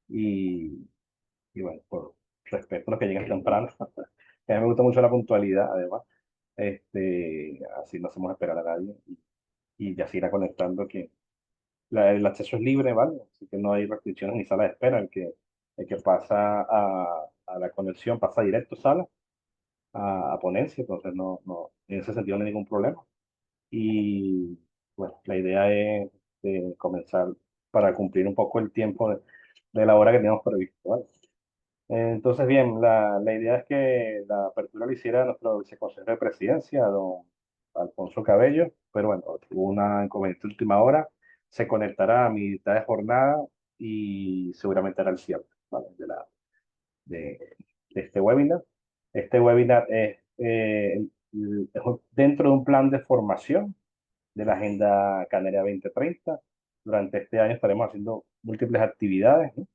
y, y bueno, por respeto a los que llegan temprano, que a mí me gusta mucho la puntualidad, además, así no hacemos esperar a nadie y ya se irá conectando que el acceso es libre, ¿vale? Así que no hay restricciones ni sala de espera, el que pasa a la conexión pasa directo a sala, a ponencia, entonces en ese sentido no hay ningún problema. Y bueno, la idea es comenzar para cumplir un poco el tiempo de la hora que teníamos previsto, ¿vale? Entonces, bien, la idea es que la apertura lo hiciera nuestro viceconsejero de presidencia, don Alfonso Cabello, pero bueno, tuvo una inconveniente de última hora, se conectará a mitad de jornada y seguramente hará el cierre, ¿vale? de este webinar. Este webinar es dentro de un plan de formación de la Agenda Canaria 2030. Durante este año estaremos haciendo múltiples actividades, ¿no?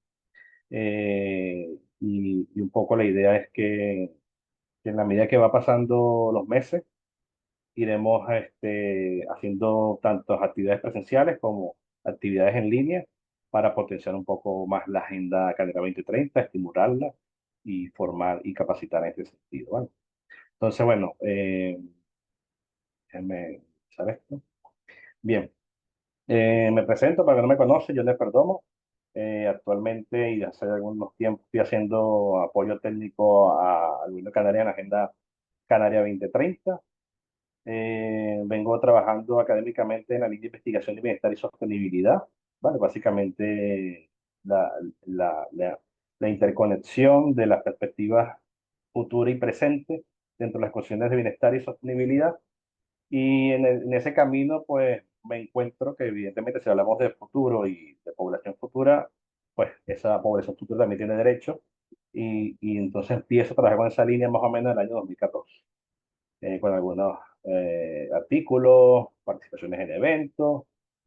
Y un poco la idea es que en la medida que va pasando los meses, iremos haciendo tantas actividades presenciales como actividades en línea para potenciar un poco más la Agenda Canaria 2030, estimularla y formar y capacitar en este sentido, ¿vale? Entonces, bueno, déjenme usar esto. Bien, me presento para que no me conoce, yo les Perdomo. Actualmente y hace algunos tiempos estoy haciendo apoyo técnico al gobierno canario en la Agenda Canaria 2030. Vengo trabajando académicamente en la línea de investigación de bienestar y sostenibilidad, ¿vale? Básicamente la, la, la, la interconexión de las perspectivas futura y presente dentro de las cuestiones de bienestar y sostenibilidad. Y en ese camino, pues me encuentro que evidentemente si hablamos de futuro y de población futura, pues esa población futura también tiene derecho. Y entonces empiezo a trabajar con esa línea más o menos en el año 2014, con algunos artículos, participaciones en eventos.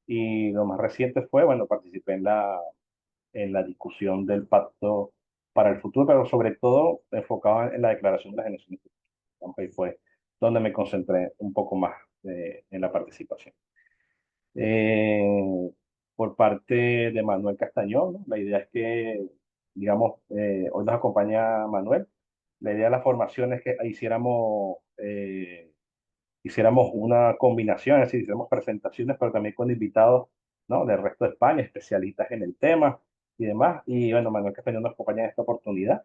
Y lo más reciente fue, bueno, participé en la discusión del Pacto para el Futuro, pero sobre todo enfocado en la Declaración de las Generaciones Futuras. Digamos, ahí fue donde me concentré un poco más en la participación. Eh, por parte de Manuel Castañón, ¿no? La idea es que, digamos, hoy nos acompaña Manuel. La idea de la formación es que hiciéramos una combinación, es decir, hiciéramos presentaciones, pero también con invitados, ¿no? Del resto de España, especialistas en el tema y demás. Y bueno, Manuel Castañón nos acompaña en esta oportunidad.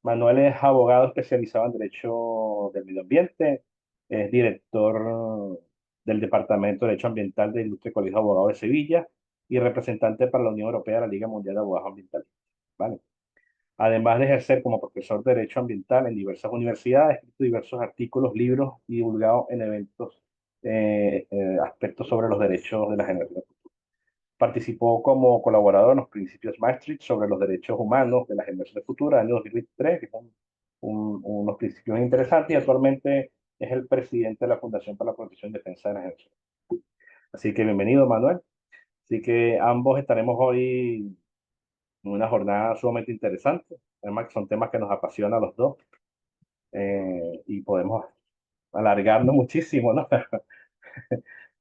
Manuel es abogado especializado en Derecho del Medio Ambiente, es director del Departamento de Derecho Ambiental del Ilustre Colegio de Abogados de Sevilla y representante para la Unión Europea de la Liga Mundial de Abogados Ambientales. ¿Vale? Además de ejercer como profesor de Derecho Ambiental en diversas universidades, ha escrito diversos artículos, libros y divulgado en eventos aspectos sobre los derechos de la generación. Participó como colaborador en los principios Maastricht sobre los derechos humanos de las generaciones futuras, año 2023, que son unos principios interesantes, y actualmente es el presidente de la Fundación para la Protección y Defensa de las Generaciones. Así que bienvenido, Manuel. Así que ambos estaremos hoy en una jornada sumamente interesante. Además, que son temas que nos apasionan a los dos y podemos alargarnos muchísimo, ¿no?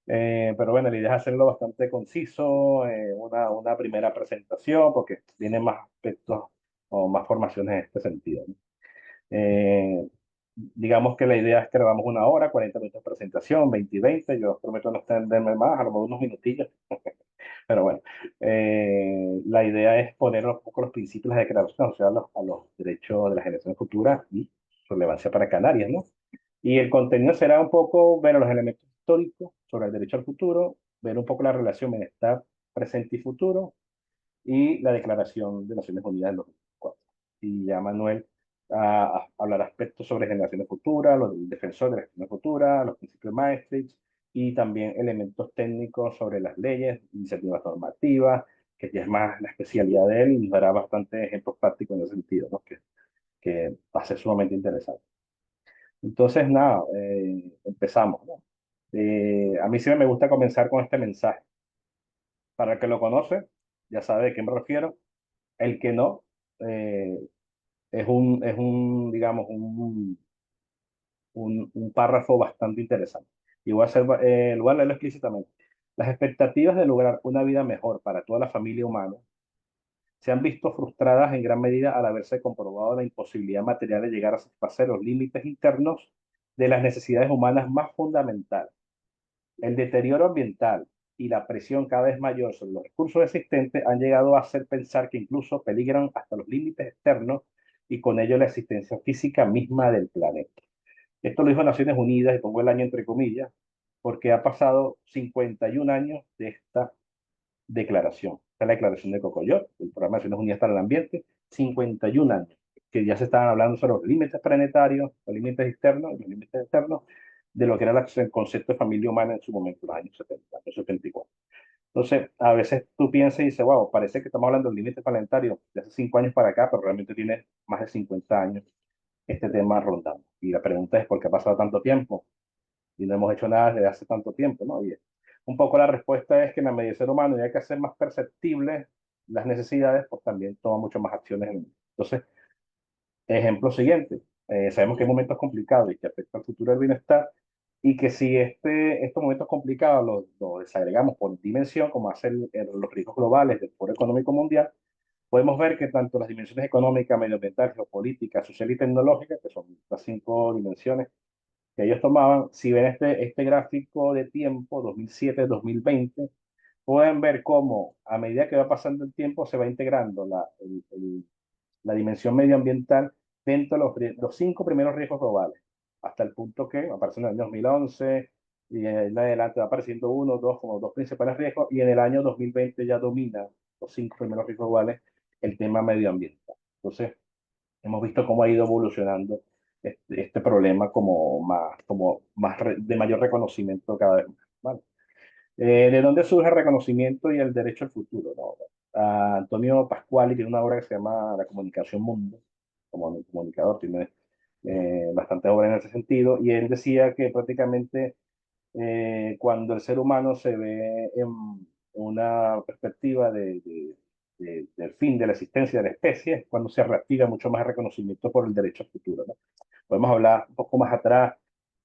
Pero bueno, la idea es hacerlo bastante conciso, una primera presentación, porque tiene más aspectos o más formaciones en este sentido, ¿no? Eh, digamos que la idea es que grabamos una hora, 40 minutos de presentación, 20 y 20. Yo prometo no extenderme más, a lo mejor unos minutillos, pero bueno, la idea es poner un poco los principios de declaración, o sea, a los derechos de la generación futura y su relevancia para Canarias, ¿no? Y el contenido será un poco ver los elementos históricos sobre el derecho al futuro, ver un poco la relación bienestar presente y futuro y la Declaración de Naciones Unidas del 2004. Y ya Manuel hablar aspectos sobre generaciones futuras, los del defensor de las generaciones futuras, los principios de Maastricht y también elementos técnicos sobre las leyes, iniciativas normativas, que ya es más la especialidad de él y nos dará bastantes ejemplos prácticos en ese sentido, ¿no? Que va a ser sumamente interesante. Entonces, nada, empezamos, ¿no? A mí siempre me gusta comenzar con este mensaje. Para el que lo conoce, ya sabe de qué me refiero. El que no, eh, digamos, un párrafo bastante interesante. Y voy a leerlo explícitamente. Las expectativas de lograr una vida mejor para toda la familia humana se han visto frustradas en gran medida al haberse comprobado la imposibilidad material de llegar a satisfacer los límites internos de las necesidades humanas más fundamentales. El deterioro ambiental y la presión cada vez mayor sobre los recursos existentes han llegado a hacer pensar que incluso peligran hasta los límites externos y con ello la existencia física misma del planeta. Esto lo dijo Naciones Unidas, y pongo el año entre comillas, porque ha pasado 51 años de esta declaración. Esta es la declaración de Cocoyot, del Programa de Naciones Unidas para el Ambiente, 51 años, que ya se estaban hablando sobre los límites planetarios, los límites externos, los límites externos, de lo que era el concepto de familia humana en su momento, los años 70, años 74. Entonces, a veces tú piensas y dices, wow, parece que estamos hablando de límites planetarios de hace 5 años para acá, pero realmente tiene más de 50 años este tema rondando. Y la pregunta es, ¿por qué ha pasado tanto tiempo? Y no hemos hecho nada desde hace tanto tiempo, ¿no? Y un poco la respuesta es que en la medida del ser humano, ya que hacer más perceptibles las necesidades, pues también toma mucho más acciones. Entonces, ejemplo siguiente, sabemos que hay momentos complicados y que afectan al futuro del bienestar, y que si estos momentos complicados los desagregamos por dimensión, como hacen los riesgos globales del Foro Económico Mundial, podemos ver que tanto las dimensiones económicas, medioambientales, geopolíticas, social y tecnológicas, que son las 5 dimensiones que ellos tomaban, si ven este gráfico de tiempo, 2007-2020, pueden ver cómo a medida que va pasando el tiempo se va integrando la dimensión medioambiental dentro de los 5 primeros riesgos globales, hasta el punto que aparece en el año 2011 y en adelante va apareciendo uno, dos, como dos principales riesgos, y en el año 2020 ya domina los 5 primeros riesgos globales el tema medioambiental. Entonces, hemos visto cómo ha ido evolucionando este problema de mayor reconocimiento cada vez más, ¿vale? ¿De dónde surge el reconocimiento y el derecho al futuro? ¿No? Antonio Pascuali tiene una obra que se llama La comunicación mundo, como comunicador, tiene bastantes obras en ese sentido, y él decía que prácticamente cuando el ser humano se ve en una perspectiva del fin de la existencia de la especie, es cuando se reactiva mucho más el reconocimiento por el derecho al futuro, ¿no? Podemos hablar un poco más atrás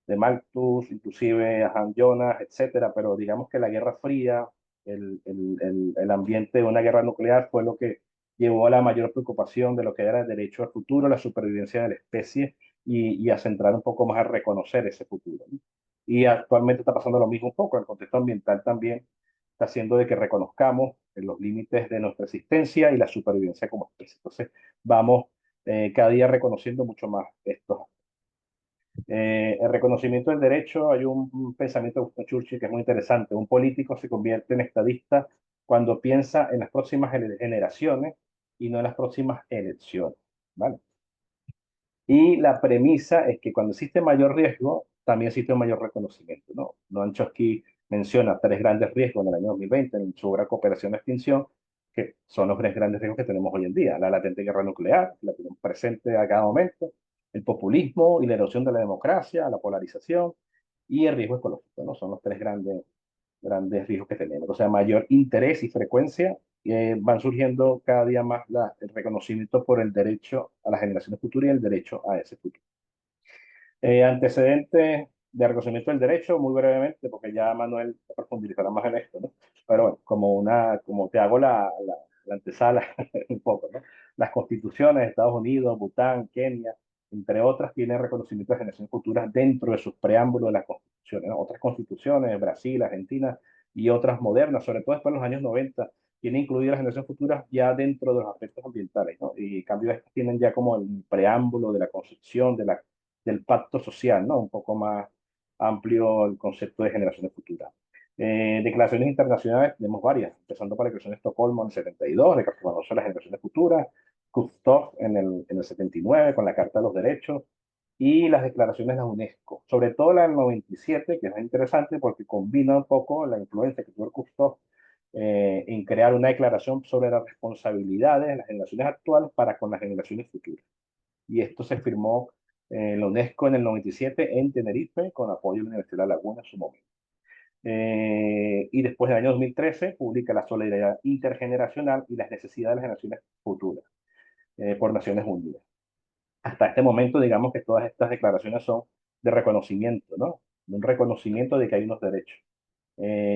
de Malthus, inclusive a Han Jonas, etcétera, pero digamos que la Guerra Fría, el ambiente de una guerra nuclear fue lo que llevó a la mayor preocupación de lo que era el derecho al futuro, la supervivencia de la especie y a centrar un poco más a reconocer ese futuro, ¿no? Y actualmente está pasando lo mismo un poco, el contexto ambiental también está haciendo de que reconozcamos los límites de nuestra existencia y la supervivencia como especie. Entonces, vamos cada día reconociendo mucho más estos. El reconocimiento del derecho, hay un pensamiento de Winston Churchill que es muy interesante. Un político se convierte en estadista cuando piensa en las próximas generaciones y no en las próximas elecciones, ¿vale? Y la premisa es que cuando existe mayor riesgo, también existe un mayor reconocimiento, ¿no? Noam Chomsky menciona 3 grandes riesgos en el año 2020 en su obra Cooperación y Extinción, que son los 3 grandes riesgos que tenemos hoy en día. La latente guerra nuclear, la tenemos presente a cada momento, el populismo y la erosión de la democracia, la polarización y el riesgo ecológico, ¿no? Son los 3 grandes riesgos que tenemos. O sea, mayor interés y frecuencia, van surgiendo cada día más el reconocimiento por el derecho a las generaciones futuras y el derecho a ese futuro. Antecedentes de reconocimiento del derecho, muy brevemente, porque ya Manuel profundizará más en esto, ¿no? Pero bueno, como te hago la antesala un poco, ¿no? Las constituciones de Estados Unidos, Bután, Kenia, entre otras, tienen reconocimiento de generaciones futuras dentro de sus preámbulos de las constituciones, ¿no? Otras constituciones, Brasil, Argentina y otras modernas, sobre todo después de los años 90, tienen incluidas las generaciones futuras ya dentro de los aspectos ambientales, ¿no? Y en cambio, estas tienen ya como el preámbulo de la concepción del pacto social, ¿no? Un poco más amplio el concepto de generaciones futuras. Declaraciones internacionales tenemos varias, empezando por la Declaración de Estocolmo en el 72, de que reconoce las generaciones futuras, Kuchthof en el 79 con la Carta de los Derechos, y las declaraciones de la UNESCO, sobre todo la del 97, que es interesante porque combina un poco la influencia que tuvo el Kuchthof en crear una declaración sobre las responsabilidades de las generaciones actuales para con las generaciones futuras. Y esto se firmó en la UNESCO en el 97 en Tenerife, con apoyo de la Universidad de La Laguna en su momento. Y después del año 2013 publica La solidaridad intergeneracional y las necesidades de las generaciones futuras por Naciones Unidas. Hasta este momento, digamos que todas estas declaraciones son de reconocimiento, ¿no? De un reconocimiento de que hay unos derechos.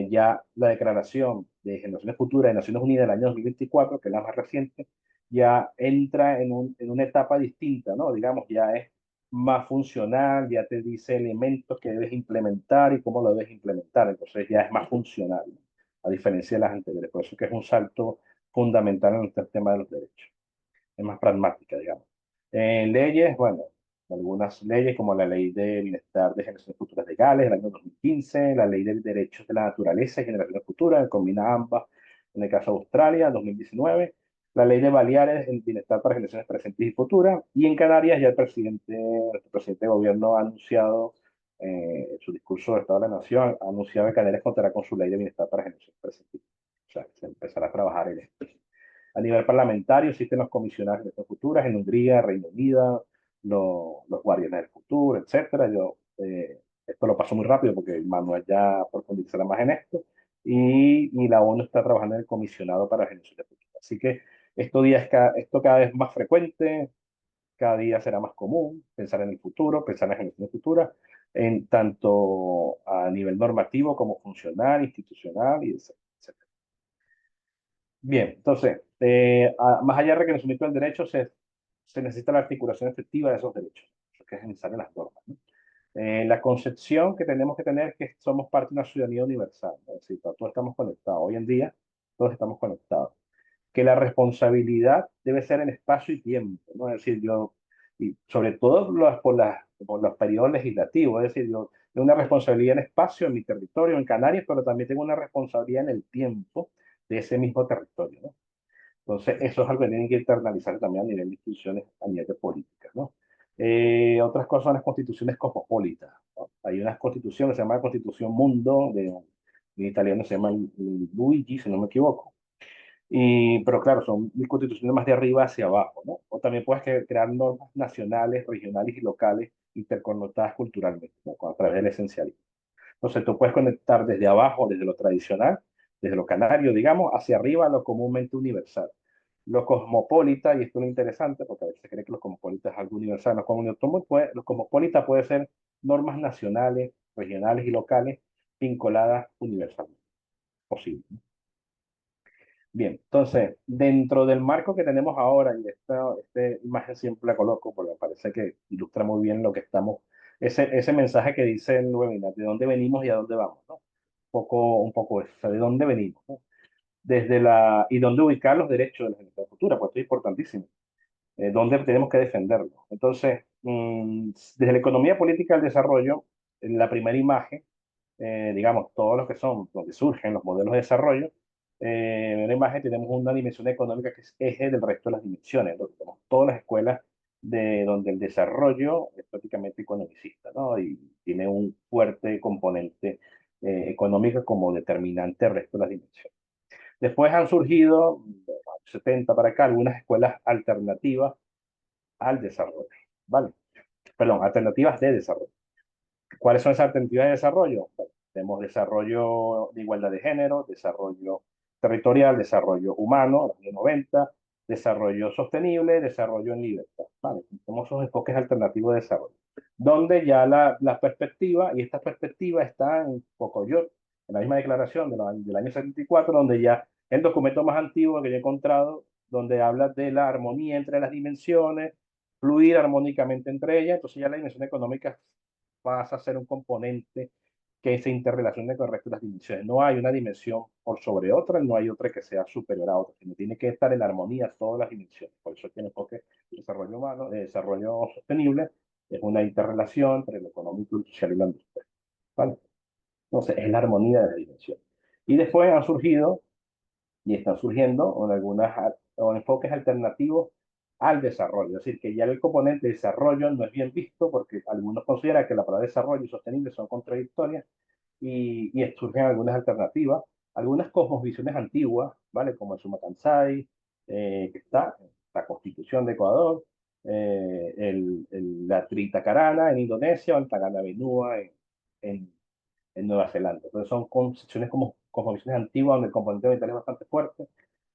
Ya la declaración de Generaciones Futuras de Naciones Unidas del año 2024, que es la más reciente, ya entra en una etapa distinta, ¿no? Digamos, ya es más funcional, ya te dice elementos que debes implementar y cómo lo debes implementar, entonces ya es más funcional, ¿no? A diferencia de las anteriores. Por eso que es un salto fundamental en este tema de los derechos. Es más pragmática, digamos. Leyes, bueno, algunas leyes como la Ley de Bienestar de Generaciones Futuras Legales del año 2015, la Ley de Derechos de la Naturaleza y Generaciones Futuras, que combina ambas, en el caso de Australia, 2019, la Ley de Baleares, el Bienestar para Generaciones Presentes y Futuras, y en Canarias ya nuestro presidente de gobierno ha anunciado, en su discurso de Estado de la Nación, ha anunciado que Canarias contará con su Ley de Bienestar para Generaciones Presentes. O sea, se empezará a trabajar en esto. A nivel parlamentario existen los comisionados de elecciones futuras en Hungría, Reino Unido, los guardianes del futuro, etcétera. Yo esto lo paso muy rápido porque Manuel ya profundizará más en esto. Y la ONU está trabajando en el comisionado para generaciones futuras. Así que esto cada vez más frecuente, cada día será más común pensar en el futuro, pensar en generaciones futuras, en tanto a nivel normativo como funcional, institucional y etcétera. Bien, entonces, más allá del reconocimiento del derecho, se necesita la articulación efectiva de esos derechos, eso que es necesario en las normas, ¿no? La concepción que tenemos que tener es que somos parte de una ciudadanía universal, ¿no? Es decir, todos estamos conectados. Hoy en día, todos estamos conectados. Que la responsabilidad debe ser en espacio y tiempo, ¿no? Es decir, y sobre todo por los periodos legislativos, es decir, yo tengo una responsabilidad en espacio, en mi territorio, en Canarias, pero también tengo una responsabilidad en el tiempo de ese mismo territorio, ¿no? Entonces, eso es algo que tienen que internalizar también a nivel de instituciones, a nivel de políticas, ¿no? Otras cosas son las constituciones cosmopolitas, ¿no? Hay una constitución que se llama Constitución Mundo, en italiano se llama Luigi, si no me equivoco. Pero claro, son constituciones más de arriba hacia abajo, ¿no? O también puedes crear normas nacionales, regionales y locales interconectadas culturalmente, ¿no? A través del esencialismo. Entonces, tú puedes conectar desde abajo, desde lo tradicional, desde lo canario, digamos, hacia arriba, lo comúnmente universal. Lo cosmopolita, y esto es lo interesante, porque a veces se cree que lo cosmopolita es algo universal, lo cosmopolita puede ser normas nacionales, regionales y locales vinculadas universalmente, posible. Bien, entonces, dentro del marco que tenemos ahora, y esta imagen siempre la coloco porque me parece que ilustra muy bien lo que estamos, ese mensaje que dice el webinar, de dónde venimos y a dónde vamos, ¿no? Un poco eso, o sea, de dónde venimos, ¿no? Y dónde ubicar los derechos de la generación futura, pues esto es importantísimo, dónde tenemos que defenderlos. Entonces, desde la economía política del desarrollo, en la primera imagen, digamos, todos los que son, donde surgen los modelos de desarrollo, en la imagen tenemos una dimensión económica que es eje del resto de las dimensiones. Entonces, tenemos todas las escuelas de donde el desarrollo es prácticamente economicista, ¿no? Y tiene un fuerte componente económico como determinante del resto de las dimensiones. Después han surgido, de los 70 para acá, algunas escuelas alternativas al desarrollo, ¿vale? Perdón, alternativas de desarrollo. ¿Cuáles son esas alternativas de desarrollo? Bueno, tenemos desarrollo de igualdad de género, desarrollo territorial, desarrollo humano, los años 90, desarrollo sostenible, desarrollo en libertad. ¿Vale? Tenemos esos enfoques alternativos de desarrollo, donde ya la perspectiva, y esta perspectiva está en Pocoyo, en la misma declaración del año 74, donde ya el documento más antiguo que yo he encontrado, donde habla de la armonía entre las dimensiones, fluir armónicamente entre ellas, entonces ya la dimensión económica pasa a ser un componente que se interrelacione con el resto de las dimensiones. No hay una dimensión por sobre otra, no hay otra que sea superior a otra, sino tiene que estar en armonía todas las dimensiones. Por eso tiene enfoque de desarrollo humano, de desarrollo sostenible, es una interrelación entre lo económico, el social y la industrial. ¿Vale? Entonces, es la armonía de las dimensiones. Y después han surgido y están surgiendo o enfoques alternativos al desarrollo. Es decir, que ya el componente de desarrollo no es bien visto porque algunos consideran que la palabra desarrollo y sostenible son contradictorias y surgen algunas alternativas, algunas cosmovisiones antiguas, ¿vale? Como el Suma Kansai, que está la Constitución de Ecuador, la Tritacarana en Indonesia o el Tagana Benua en en Nueva Zelanda. Entonces son concepciones como cosmovisiones antiguas donde el componente ambiental es bastante fuerte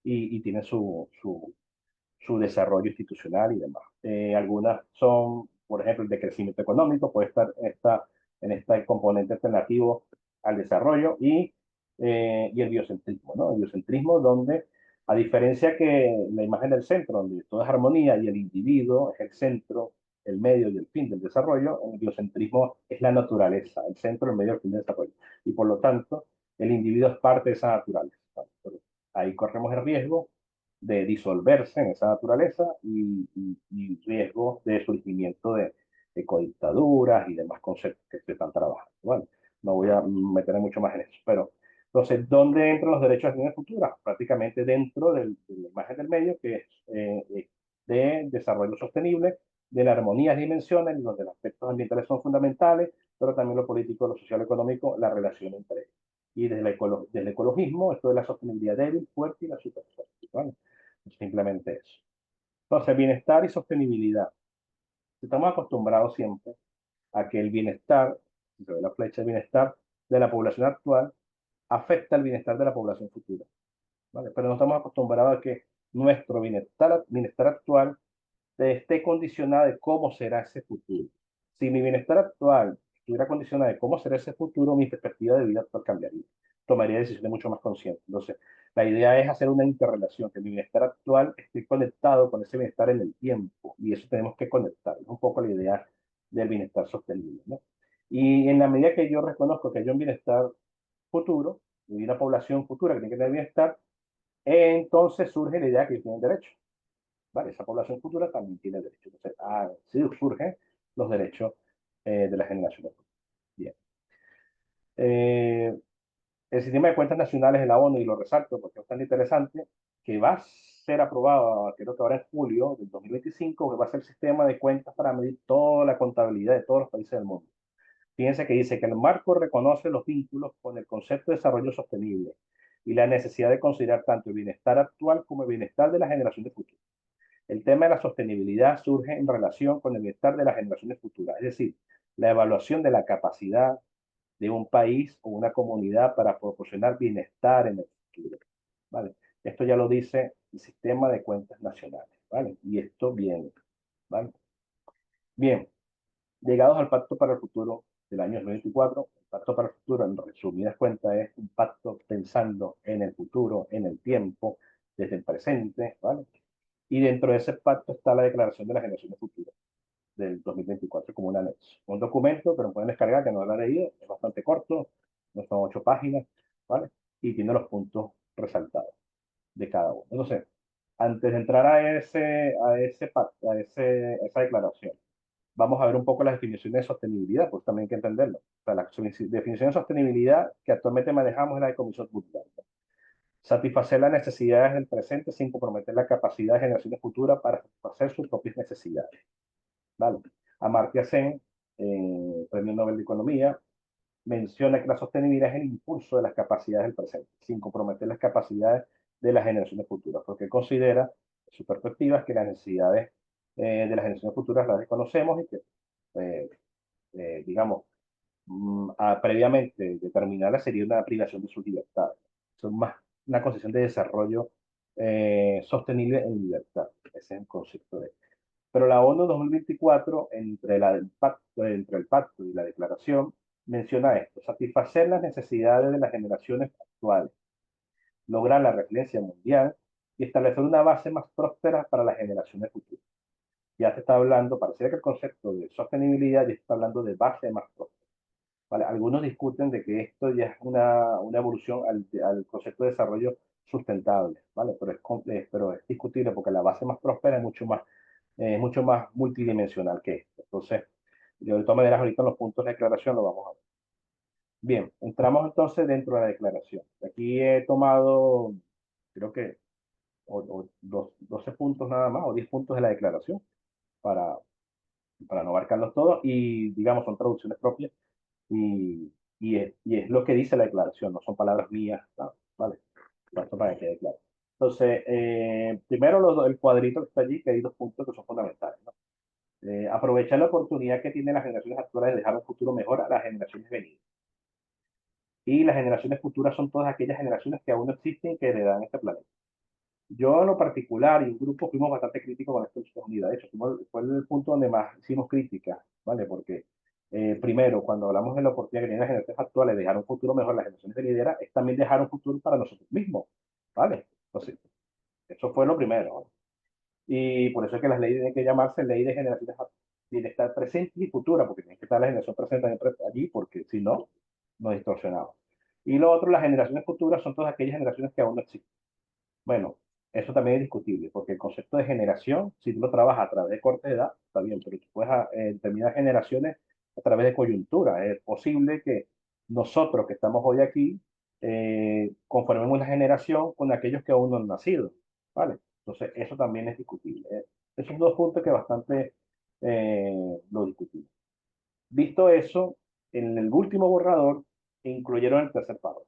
y tiene su desarrollo institucional y demás. Algunas son, por ejemplo, el de crecimiento económico, puede estar en este componente alternativo al desarrollo y el biocentrismo, ¿no? El biocentrismo donde A diferencia que la imagen del centro, donde todo es armonía y el individuo es el centro, el medio y el fin del desarrollo, el biocentrismo es la naturaleza, el centro, el medio y el fin del desarrollo. Y por lo tanto, el individuo es parte de esa naturaleza. Pero ahí corremos el riesgo de disolverse en esa naturaleza y riesgo de surgimiento de ecodictaduras y demás conceptos que se están trabajando. Bueno, no voy a meterme mucho más en eso, pero entonces, ¿dónde entran los derechos de acciones futuras? Prácticamente dentro de la imagen del medio, que es de desarrollo sostenible, de la armonía de dimensiones, donde los aspectos ambientales son fundamentales, pero también lo político, lo social, económico, la relación entre ellos. Y desde el ecologismo, esto de la sostenibilidad débil, fuerte y la superfuerte. ¿Vale? Simplemente eso. Entonces, bienestar y sostenibilidad. Estamos acostumbrados siempre a que el bienestar, si se ve la flecha de bienestar de la población actual, afecta el bienestar de la población futura. ¿Vale? Pero no estamos acostumbrados a que nuestro bienestar actual esté condicionado de cómo será ese futuro. Si mi bienestar actual estuviera condicionado de cómo será ese futuro, mi perspectiva de vida actual cambiaría. Tomaría decisiones mucho más conscientes. Entonces, la idea es hacer una interrelación, que mi bienestar actual esté conectado con ese bienestar en el tiempo. Y eso tenemos que conectar. Es un poco la idea del bienestar sostenible, ¿no? Y en la medida que yo reconozco que hay un bienestar futuro, y una población futura que tiene que tener bienestar, entonces surge la idea que tienen derecho. ¿Vale? Esa población futura también tiene derecho. Entonces, sí surgen los derechos de las generaciones futuras. Bien. Eh, el sistema de cuentas nacionales de la ONU, y lo resalto porque es tan interesante, que va a ser aprobado, creo que ahora en julio del 2025, que va a ser el sistema de cuentas para medir toda la contabilidad de todos los países del mundo. Fíjense que dice que el marco reconoce los vínculos con el concepto de desarrollo sostenible y la necesidad de considerar tanto el bienestar actual como el bienestar de las generaciones futuras. El tema de la sostenibilidad surge en relación con el bienestar de las generaciones futuras, es decir, la evaluación de la capacidad de un país o una comunidad para proporcionar bienestar en el futuro. ¿Vale? Esto ya lo dice el sistema de cuentas nacionales. ¿Vale? Y esto viene. ¿Vale? Bien, llegados al Pacto para el Futuro del año 2024, el Pacto para el Futuro, en resumidas cuentas, es un pacto pensando en el futuro, en el tiempo, desde el presente, ¿vale? Y dentro de ese pacto está la Declaración de las Generaciones Futuras del 2024 como un anexo. Un documento que lo pueden descargar, que no lo he leído, es bastante corto, no son 8 páginas, ¿vale? Y tiene los puntos resaltados de cada uno. Entonces, antes de entrar a ese pacto, a esa declaración, vamos a ver un poco las definiciones de sostenibilidad, pues también hay que entenderlo. O sea, la definición de sostenibilidad que actualmente manejamos es la de Comisión Mundial. Satisfacer las necesidades del presente sin comprometer la capacidad de generaciones futuras para satisfacer sus propias necesidades. ¿Vale? Amartya Sen, Premio Nobel de Economía, menciona que la sostenibilidad es el impulso de las capacidades del presente, sin comprometer las capacidades de las generaciones futuras, porque considera, en su perspectiva, que las necesidades de las generaciones futuras las desconocemos y que, eh, digamos, previamente determinarla sería una privación de sus libertades. Son más una concepción de desarrollo sostenible en libertad. Ese es el concepto de. Pero la ONU 2024, entre el pacto y la declaración, menciona esto: satisfacer las necesidades de las generaciones actuales, lograr la resiliencia mundial y establecer una base más próspera para las generaciones futuras. Ya se está hablando, pareciera que el concepto de sostenibilidad ya está hablando de base más próspera. ¿Vale? Algunos discuten de que esto ya es una evolución al concepto de desarrollo sustentable, ¿vale? Pero es discutible porque la base más próspera es mucho más multidimensional que esto. Entonces, yo de todas maneras ahorita en los puntos de declaración lo vamos a ver. Bien, entramos entonces dentro de la declaración. Aquí he tomado, creo que 12 puntos nada más, o 10 puntos de la declaración para, para no abarcarlos todos y, digamos, son traducciones propias y es lo que dice la declaración, no son palabras mías, ¿no? ¿Vale? Esto para que quede claro. Entonces, primero el cuadrito que está allí, que hay 2 puntos que son fundamentales, ¿no? Aprovechar la oportunidad que tienen las generaciones actuales de dejar un futuro mejor a las generaciones venideras. Y las generaciones futuras son todas aquellas generaciones que aún no existen y que heredan este planeta. Yo en lo particular y un grupo fuimos bastante críticos con esto en Estados Unidos. De hecho, fue el punto donde más hicimos críticas, ¿vale? Porque primero, cuando hablamos de la oportunidad que tienen las generaciones actuales de dejar un futuro mejor a las generaciones venideras, es también dejar un futuro para nosotros mismos, ¿vale? Entonces, Eso fue lo primero, ¿no? Y por eso es que las leyes tienen que llamarse ley de generaciones, tiene que estar presente y futura, porque tiene que estar la generación presente allí, porque si no, nos distorsionamos. Y lo otro, las generaciones futuras son todas aquellas generaciones que aún no existen. Bueno, eso también es discutible, porque el concepto de generación, si tú lo trabajas a través de corte de edad, está bien, pero tú puedes determinar generaciones a través de coyuntura. Es posible que nosotros que estamos hoy aquí conformemos una generación con aquellos que aún no han nacido, ¿vale? Entonces, eso también es discutible. Esos dos puntos que bastante lo discutimos. Visto eso, en el último borrador incluyeron el tercer párrafo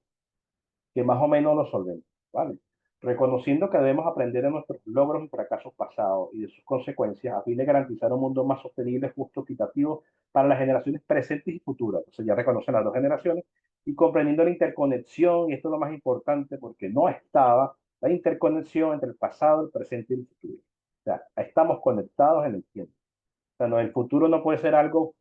que más o menos lo solvente, ¿vale? Reconociendo que debemos aprender de nuestros logros y fracasos pasados y de sus consecuencias a fin de garantizar un mundo más sostenible, justo, equitativo para las generaciones presentes y futuras. Entonces ya reconocen las dos generaciones y comprendiendo la interconexión, y esto es lo más importante porque no estaba la interconexión entre el pasado, el presente y el futuro. O sea, estamos conectados en el tiempo. O sea, no, el futuro no puede ser algo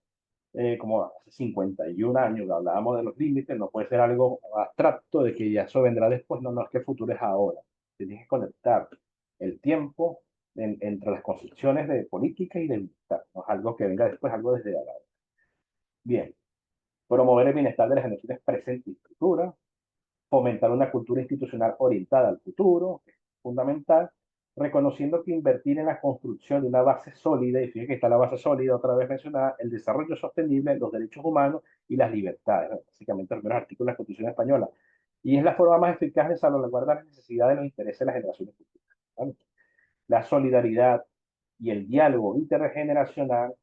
como hace 51 años que hablábamos de los límites, no puede ser algo abstracto de que ya eso vendrá después, no, no, es que el futuro es ahora. Tienes que conectar el tiempo entre las concepciones de política y de bienestar, no es algo que venga después, algo desde ahora. Bien, promover el bienestar de las generaciones presentes y futuras, fomentar una cultura institucional orientada al futuro, que es fundamental, reconociendo que invertir en la construcción de una base sólida, y fíjate que está la base sólida otra vez mencionada, el desarrollo sostenible, los derechos humanos y las libertades, ¿no? Básicamente los primeros artículos de la Constitución española. Y es la forma más eficaz de salvaguardar las necesidades de los intereses de las generaciones futuras, ¿vale? La solidaridad y el diálogo intergeneracional,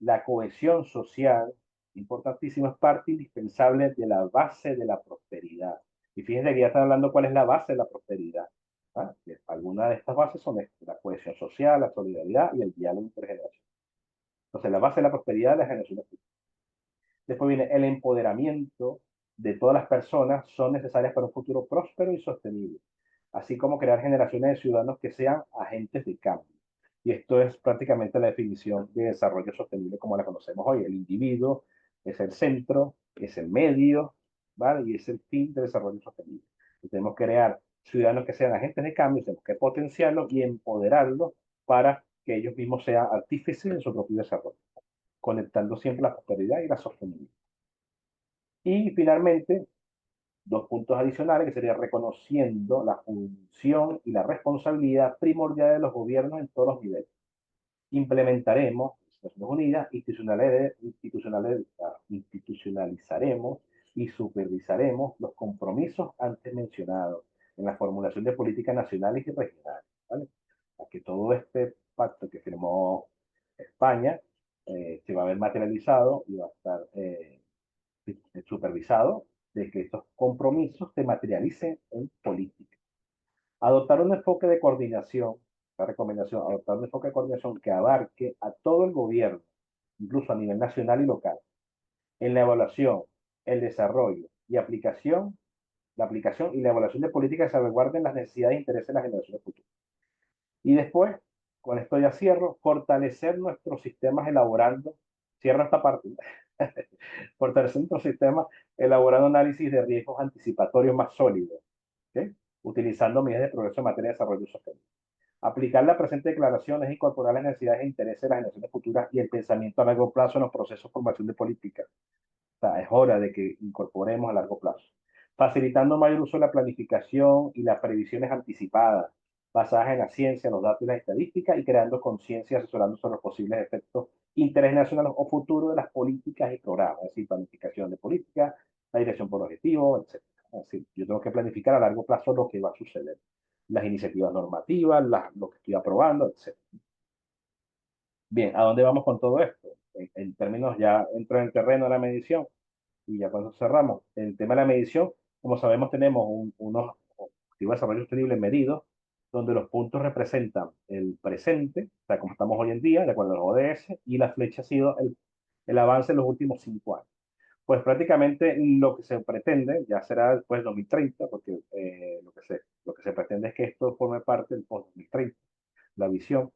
la cohesión social, importantísimo, es parte indispensable de la base de la prosperidad. Y fíjense que ya están hablando cuál es la base de la prosperidad. ¿Ah? Algunas de estas bases son la cohesión social, la solidaridad y el diálogo intergeneracional. Entonces, la base de la prosperidad de las generaciones futuras. Después viene el empoderamiento de todas las personas, son necesarias para un futuro próspero y sostenible, así como crear generaciones de ciudadanos que sean agentes de cambio. Y esto es prácticamente la definición de desarrollo sostenible como la conocemos hoy. El individuo es el centro, es el medio, ¿vale? Y es el fin del desarrollo sostenible. Y tenemos que crear ciudadanos que sean agentes de cambio, tenemos que potenciarlos y empoderarlos para que ellos mismos sean artífices de su propio desarrollo, conectando siempre la prosperidad y la sostenibilidad. Y finalmente, dos puntos adicionales que sería reconociendo la función y la responsabilidad primordial de los gobiernos en todos los niveles. Implementaremos, Naciones Unidas, institucionalizaremos y supervisaremos los compromisos antes mencionados en la formulación de políticas nacionales y regionales, ¿vale? A que todo este pacto que firmó España se va a ver materializado y va a estar supervisado de que estos compromisos se materialicen en política. Adoptar un enfoque de coordinación, la recomendación, adoptar un enfoque de coordinación que abarque a todo el gobierno, incluso a nivel nacional y local, en la evaluación, el desarrollo y aplicación, la aplicación y la evaluación de políticas que salvaguarden las necesidades e intereses de las generaciones futuras. Y después, con esto ya cierro, fortalecer nuestros sistemas elaborando, cierro esta parte, fortalecer nuestros sistemas elaborando análisis de riesgos anticipatorios más sólidos, ¿okay? Utilizando medidas de progreso en materia de desarrollo sostenible. Aplicar la presente declaración es incorporar las necesidades e intereses de las generaciones futuras y el pensamiento a largo plazo en los procesos de formación de políticas. O sea, es hora de que incorporemos a largo plazo. Facilitando mayor uso de la planificación y las previsiones anticipadas, basadas en la ciencia, los datos y las estadísticas, y creando conciencia, asesorando sobre los posibles efectos internacionales o futuros de las políticas y programas, es decir, planificación de políticas, la dirección por objetivo, etc. Es decir, yo tengo que planificar a largo plazo lo que va a suceder, las iniciativas normativas, lo que estoy aprobando, etc. Bien, ¿a dónde vamos con todo esto? En términos, ya entro en el terreno de la medición y ya cuando cerramos. El tema de la medición, como sabemos, tenemos unos objetivos de desarrollo sostenible medidos, donde los puntos representan el presente, o sea, como estamos hoy en día, de acuerdo a los ODS, y la flecha ha sido el avance en los últimos 5 años. Pues prácticamente lo que se pretende, ya será después de 2030, porque lo que se pretende es que esto forme parte del post-2030, la visión,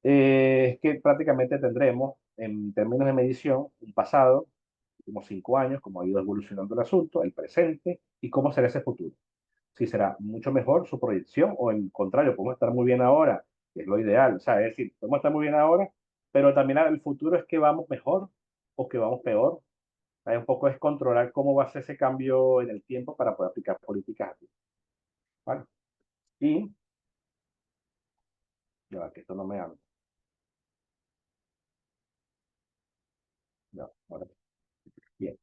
es que prácticamente tendremos, en términos de medición, un pasado, últimos 5 años, cómo ha ido evolucionando el asunto, el presente y cómo será ese futuro. si será mucho mejor su proyección o en contrario, podemos estar muy bien ahora, que es lo ideal. O sea, es decir, podemos estar muy bien ahora, pero también el futuro es que vamos mejor o que vamos peor. Hay un poco es controlar cómo va a ser ese cambio en el tiempo para poder aplicar políticas aquí, ¿vale? Y, ya va, que esto no me habla. Ya, ahora sí. Bien.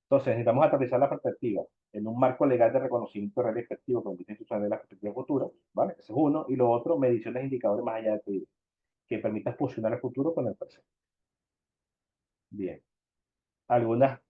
Entonces, necesitamos aterrizar la perspectiva en un marco legal de reconocimiento real y efectivo con vista institucional de las perspectivas futuras, ¿vale? Ese es uno. Y lo otro, mediciones e indicadores más allá del PIB, que permita fusionar el futuro con el presente. Bien. Algunas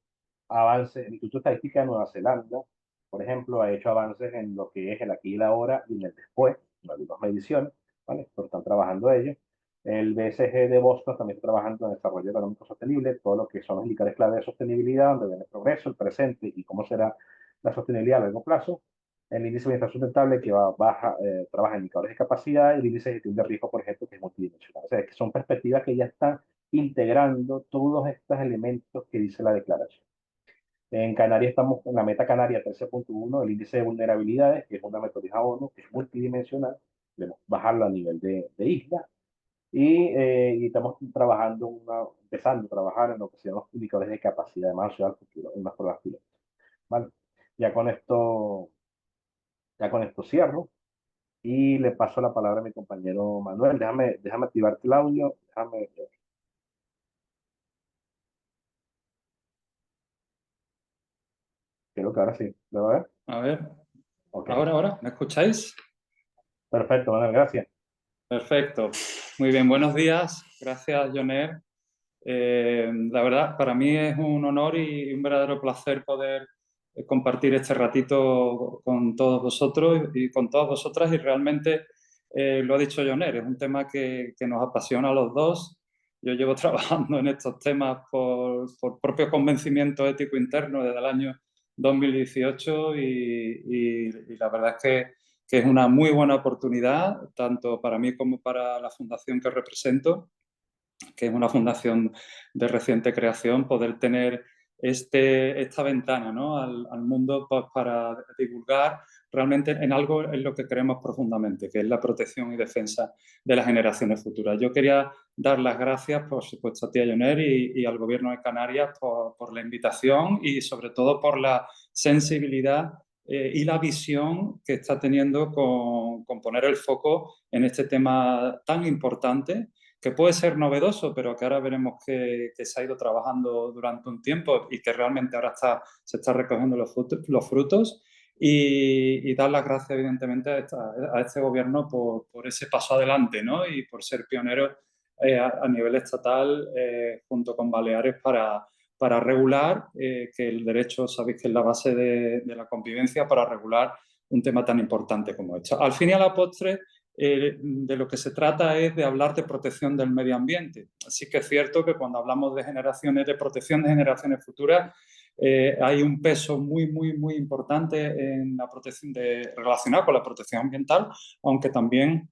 avances, el Instituto de Estadística de Nueva Zelanda, por ejemplo, ha hecho avances en lo que es el aquí y el ahora y en el después, en algunas mediciones, ¿vale? Pero están trabajando ellos. El BSG de Boston también está trabajando en desarrollo económico sostenible, todo lo que son los indicadores clave de sostenibilidad, donde viene el progreso, el presente y cómo será la sostenibilidad a largo plazo. El índice de bienestar sustentable que trabaja en indicadores de capacidad y el índice de gestión de riesgo, por ejemplo, que es multidimensional. O sea, que son perspectivas que ya están integrando todos estos elementos que dice la declaración. En Canarias estamos en la meta Canaria 13.1, el índice de vulnerabilidades, que es una metodología ONU, que es multidimensional, debemos bajarlo a nivel de isla, y estamos empezando a trabajar en lo que se llama los indicadores de capacidad de más al futuro, en las pruebas piloto. ¿Vale? Ya con esto, ya con esto cierro y le paso la palabra a mi compañero Manuel. Déjame activarte el audio, creo que ahora sí, ¿lo va a ver? A ver, Ok, ahora, ¿me escucháis? perfecto, Manuel, gracias. Perfecto. Muy bien, buenos días. Gracias, Joner. La verdad, para mí es un honor y un verdadero placer poder compartir este ratito con todos vosotros y con todas vosotras. Y realmente, lo ha dicho Joner, es un tema que nos apasiona a los dos. Yo llevo trabajando en estos temas por propio convencimiento ético interno desde el año 2018 y la verdad es que es una muy buena oportunidad, tanto para mí como para la fundación que represento, que es una fundación de reciente creación, poder tener esta ventana, ¿no?, al mundo, pues, para divulgar realmente en algo en lo que creemos profundamente, que es la protección y defensa de las generaciones futuras. Yo quería dar las gracias, por supuesto, a ti, Joner, y al Gobierno de Canarias por la invitación y sobre todo por la sensibilidad y la visión que está teniendo con poner el foco en este tema tan importante, que puede ser novedoso, pero que ahora veremos que se ha ido trabajando durante un tiempo y que realmente ahora se está recogiendo los frutos. Y dar las gracias, evidentemente, a este gobierno por ese paso adelante, ¿no?, y por ser pionero a nivel estatal, junto con Baleares, para regular, que el derecho, sabéis que es la base de la convivencia, para regular un tema tan importante como este. Al fin y a la postre, de lo que se trata es de hablar de protección del medio ambiente. Así que es cierto que cuando hablamos de protección de generaciones futuras, hay un peso muy importante en la protección relacionado con la protección ambiental, aunque también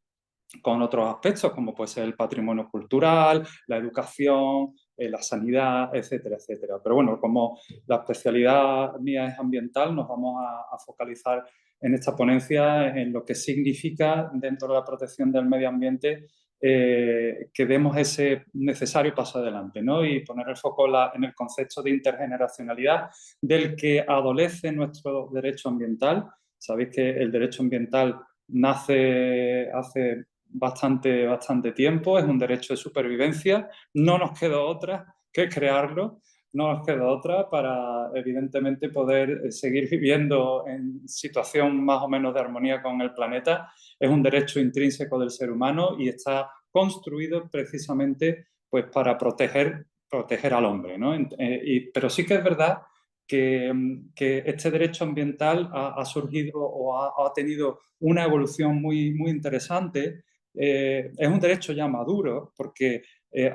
con otros aspectos, como puede ser el patrimonio cultural, la educación, la sanidad, etcétera, etcétera. Pero bueno, como la especialidad mía es ambiental, nos vamos a focalizar en esta ponencia en lo que significa, dentro de la protección del medio ambiente, que demos ese necesario paso adelante, ¿no?, y poner el foco en el concepto de intergeneracionalidad del que adolece nuestro derecho ambiental. Sabéis que el derecho ambiental nace hace bastante tiempo, es un derecho de supervivencia, no nos quedó otra que crearlo, no nos queda otra para, evidentemente, poder seguir viviendo en situación más o menos de armonía con el planeta. Es un derecho intrínseco del ser humano y está construido precisamente, pues, para proteger al hombre, ¿no? Pero sí que es verdad que este derecho ambiental ha surgido o ha tenido una evolución muy interesante. Es un derecho ya maduro porque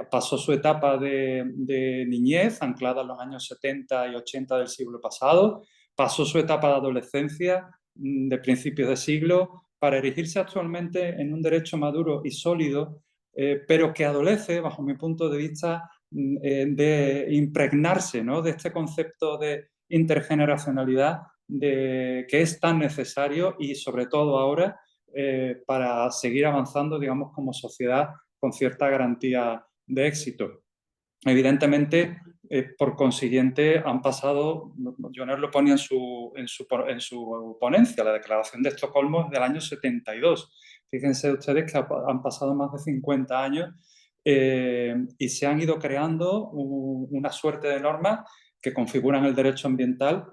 pasó su etapa de niñez, anclada en los años 70 y 80 del siglo pasado, pasó su etapa de adolescencia de principios de siglo, para erigirse actualmente en un derecho maduro y sólido, pero que adolece, bajo mi punto de vista, de impregnarse, ¿no?, de este concepto de intergeneracionalidad que es tan necesario y sobre todo ahora para seguir avanzando, digamos, como sociedad con cierta garantía de éxito. Evidentemente, por consiguiente, han pasado, Joner lo ponía en su ponencia, la Declaración de Estocolmo es del año 72. Fíjense ustedes que han pasado más de 50 años y se han ido creando una suerte de normas que configuran el derecho ambiental,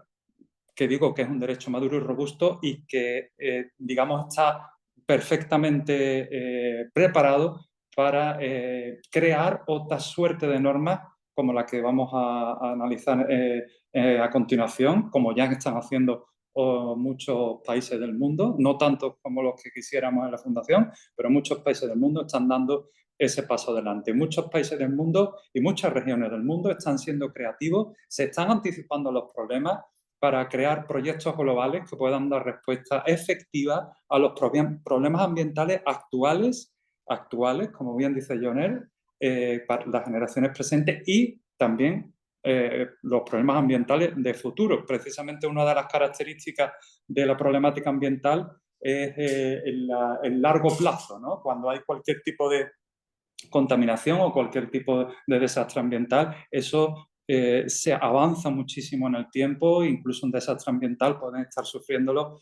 que digo que es un derecho maduro y robusto y que, digamos, está perfectamente preparado para crear otra suerte de normas como la que vamos a analizar a continuación, como ya están haciendo muchos países del mundo, no tanto como los que quisiéramos en la Fundación, pero muchos países del mundo están dando ese paso adelante. Muchos países del mundo y muchas regiones del mundo están siendo creativos, se están anticipando a los problemas para crear proyectos globales que puedan dar respuesta efectiva a los problemas ambientales actuales, como bien dice Joner, para las generaciones presentes y también los problemas ambientales de futuro. Precisamente una de las características de la problemática ambiental es el largo plazo, ¿no? Cuando hay cualquier tipo de contaminación o cualquier tipo de desastre ambiental, eso se avanza muchísimo en el tiempo, incluso un desastre ambiental pueden estar sufriéndolo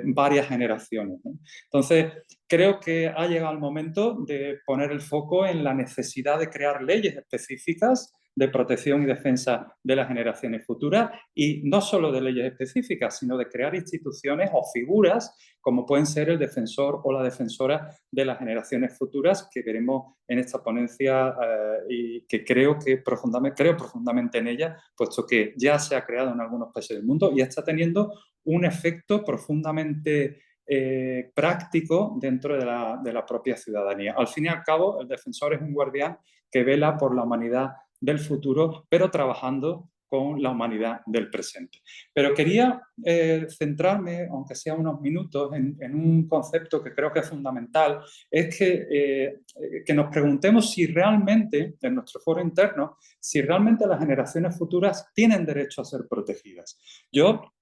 varias generaciones, ¿no? Entonces, creo que ha llegado el momento de poner el foco en la necesidad de crear leyes específicas de protección y defensa de las generaciones futuras y no solo de leyes específicas, sino de crear instituciones o figuras como pueden ser el defensor o la defensora de las generaciones futuras que veremos en esta ponencia y que creo profundamente en ella, puesto que ya se ha creado en algunos países del mundo y está teniendo un efecto profundamente práctico dentro de la propia ciudadanía. Al fin y al cabo, el defensor es un guardián que vela por la humanidad del futuro, pero trabajando con la humanidad del presente. Pero quería centrarme, aunque sea unos minutos, en un concepto que creo que es fundamental, es que nos preguntemos si realmente, en nuestro foro interno, si realmente las generaciones futuras tienen derecho a ser protegidas. Yo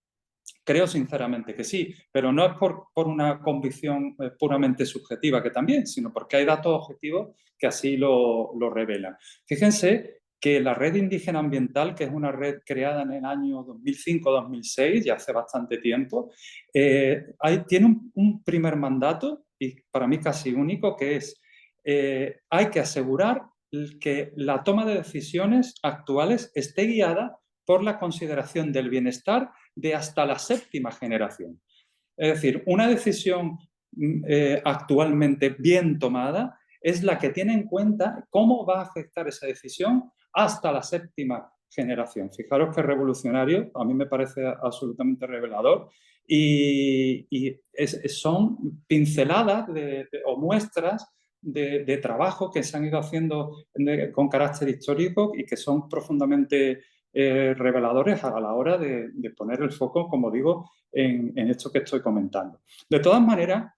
creo sinceramente que sí, pero no es por una convicción puramente subjetiva, que también, sino porque hay datos objetivos que así lo revelan. Fíjense que la Red Indígena Ambiental, que es una red creada en el año 2005-2006, ya hace bastante tiempo, tiene un primer mandato, y para mí casi único, que es hay que asegurar que la toma de decisiones actuales esté guiada por la consideración del bienestar de hasta la séptima generación. Es decir, una decisión actualmente bien tomada es la que tiene en cuenta cómo va a afectar esa decisión hasta la séptima generación. Fijaros que revolucionario, a mí me parece absolutamente revelador y son pinceladas o muestras de trabajo que se han ido haciendo con carácter histórico y que son profundamente reveladores a la hora de poner el foco, como digo, en esto que estoy comentando. De todas maneras,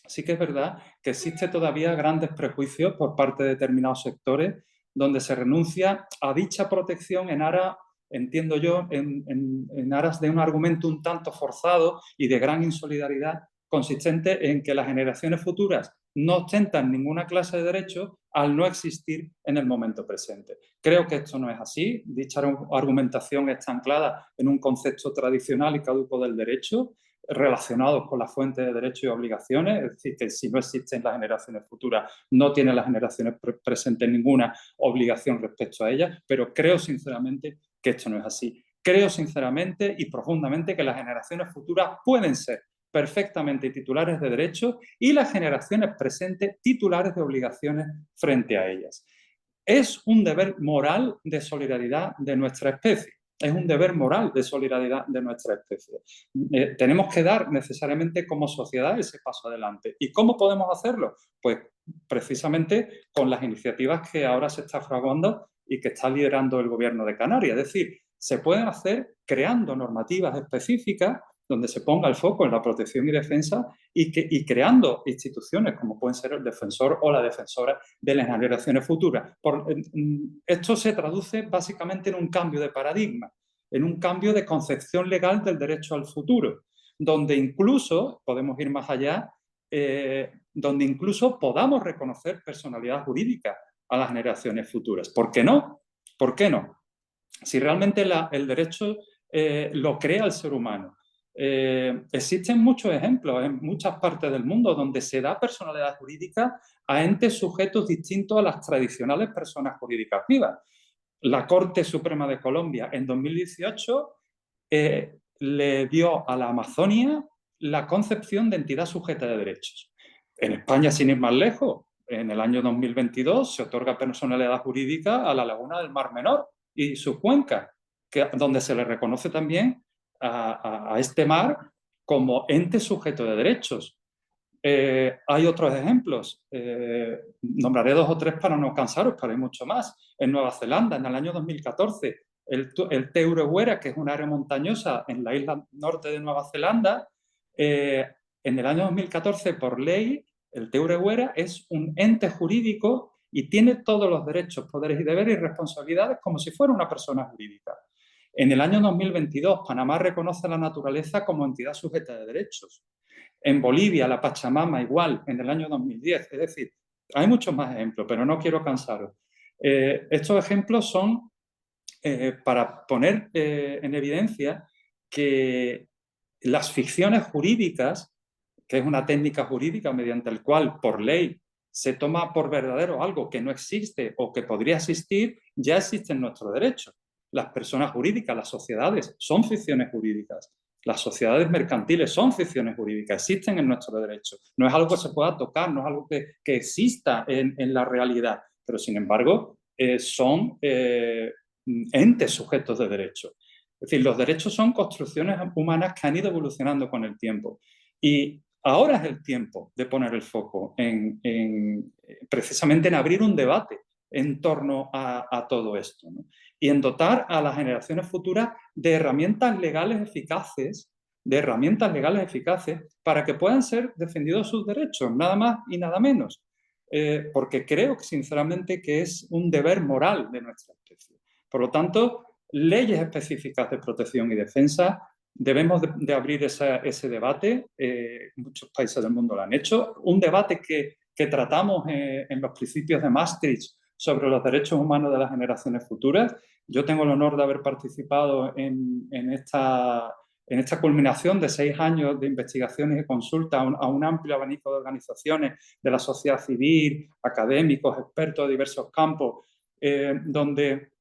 sí que es verdad que existe todavía grandes prejuicios por parte de determinados sectores donde se renuncia a dicha protección en aras, entiendo yo, en aras de un argumento un tanto forzado y de gran insolidaridad consistente en que las generaciones futuras no ostentan ninguna clase de derecho al no existir en el momento presente. Creo que esto no es así. Dicha argumentación está anclada en un concepto tradicional y caduco del derecho, relacionados con la fuente de derechos y obligaciones, es decir, que si no existen las generaciones futuras, no tienen las generaciones presentes ninguna obligación respecto a ellas, pero creo sinceramente que esto no es así. Creo sinceramente y profundamente que las generaciones futuras pueden ser perfectamente titulares de derechos y las generaciones presentes titulares de obligaciones frente a ellas. Es un deber moral de solidaridad de nuestra especie. Es un deber moral de solidaridad de nuestra especie. Tenemos que dar necesariamente como sociedad ese paso adelante. ¿Y cómo podemos hacerlo? Pues precisamente con las iniciativas que ahora se está fraguando y que está liderando el Gobierno de Canarias. Es decir, se pueden hacer creando normativas específicas donde se ponga el foco en la protección y defensa y creando instituciones como pueden ser el defensor o la defensora de las generaciones futuras. Esto se traduce básicamente en un cambio de paradigma. en un cambio de concepción legal del derecho al futuro, donde incluso, podemos ir más allá, donde incluso podamos reconocer personalidad jurídica a las generaciones futuras. ¿Por qué no? ¿Por qué no? Si realmente el derecho lo crea el ser humano. Existen muchos ejemplos en muchas partes del mundo donde se da personalidad jurídica a entes sujetos distintos a las tradicionales personas jurídicas vivas. La Corte Suprema de Colombia en 2018 le dio a la Amazonia la concepción de entidad sujeta de derechos. En España, sin ir más lejos, en el año 2022 se otorga personalidad jurídica a la Laguna del Mar Menor y su cuenca, donde se le reconoce también a este mar como ente sujeto de derechos. Hay otros ejemplos, nombraré 2 o 3 para no cansaros, pero hay mucho más. En Nueva Zelanda, en el año 2014, el Teurehuera, que es un área montañosa en la isla norte de Nueva Zelanda, en el año 2014, por ley, el Teurehuera es un ente jurídico y tiene todos los derechos, poderes y deberes y responsabilidades como si fuera una persona jurídica. En el año 2022, Panamá reconoce a la naturaleza como entidad sujeta de derechos. En Bolivia, la Pachamama igual, en el año 2010. Es decir, hay muchos más ejemplos, pero no quiero cansaros. Estos ejemplos son para poner en evidencia que las ficciones jurídicas, que es una técnica jurídica mediante la cual, por ley, se toma por verdadero algo que no existe o que podría existir, ya existe en nuestro derecho. Las personas jurídicas, las sociedades, son ficciones jurídicas. Las sociedades mercantiles son ficciones jurídicas, existen en nuestro derecho. No es algo que se pueda tocar, no es algo que exista en la realidad, pero sin embargo son entes sujetos de derecho. Es decir, los derechos son construcciones humanas que han ido evolucionando con el tiempo. Y ahora es el tiempo de poner el foco precisamente en abrir un debate en torno a todo esto, ¿no? Y en dotar a las generaciones futuras de herramientas legales eficaces, para que puedan ser defendidos sus derechos, nada más y nada menos. Porque creo que sinceramente que es un deber moral de nuestra especie. Por lo tanto, leyes específicas de protección y defensa, debemos de abrir ese debate. Muchos países del mundo lo han hecho. Un debate que tratamos en los principios de Maastricht sobre los derechos humanos de las generaciones futuras. Yo tengo el honor de haber participado en esta culminación de 6 años de investigaciones y consultas a un amplio abanico de organizaciones de la sociedad civil, académicos, expertos de diversos campos, donde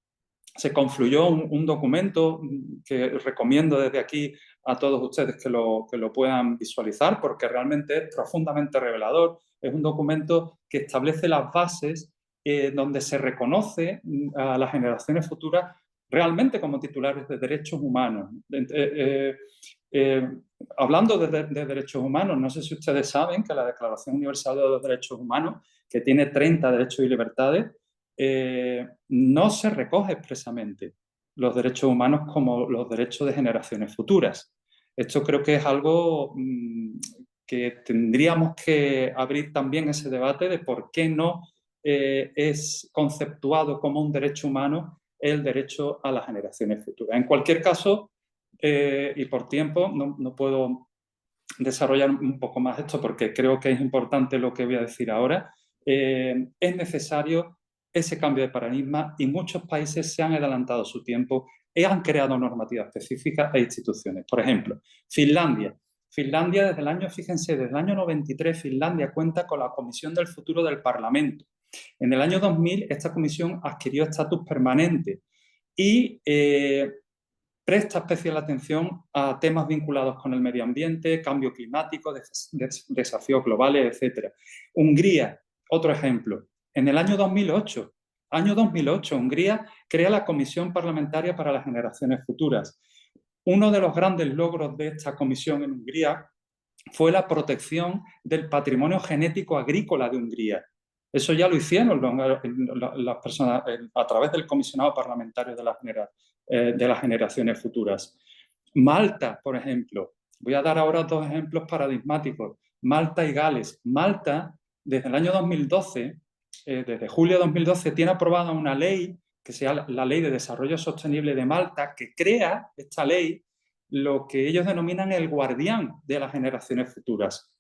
se confluyó un documento que recomiendo desde aquí a todos ustedes que lo puedan visualizar, porque realmente es profundamente revelador. Es un documento que establece las bases donde se reconoce a las generaciones futuras realmente como titulares de derechos humanos. Hablando de derechos humanos, no sé si ustedes saben que la Declaración Universal de los Derechos Humanos, que tiene 30 derechos y libertades, no se recoge expresamente los derechos humanos como los derechos de generaciones futuras. Esto creo que es algo que tendríamos que abrir también ese debate de por qué no es conceptuado como un derecho humano el derecho a las generaciones futuras. En cualquier caso, y por tiempo, no puedo desarrollar un poco más esto porque creo que es importante lo que voy a decir ahora. Es necesario ese cambio de paradigma y muchos países se han adelantado su tiempo y han creado normativas específicas e instituciones. Por ejemplo, Finlandia. Finlandia desde el año, fíjense, desde el año 93 Finlandia cuenta con la Comisión del Futuro del Parlamento. En el año 2000 esta comisión adquirió estatus permanente y presta especial atención a temas vinculados con el medio ambiente, cambio climático, desafíos globales, etc. Hungría, otro ejemplo. En el año 2008, Hungría crea la Comisión Parlamentaria para las Generaciones Futuras. Uno de los grandes logros de esta comisión en Hungría fue la protección del patrimonio genético agrícola de Hungría. Eso ya lo hicieron las personas a través del comisionado parlamentario de las generaciones futuras. Malta, por ejemplo. Voy a dar ahora 2 ejemplos paradigmáticos. Malta y Gales. Malta, desde el año 2012, desde julio de 2012, tiene aprobada una ley que sea la Ley de Desarrollo Sostenible de Malta, que crea esta ley lo que ellos denominan el guardián de las generaciones futuras,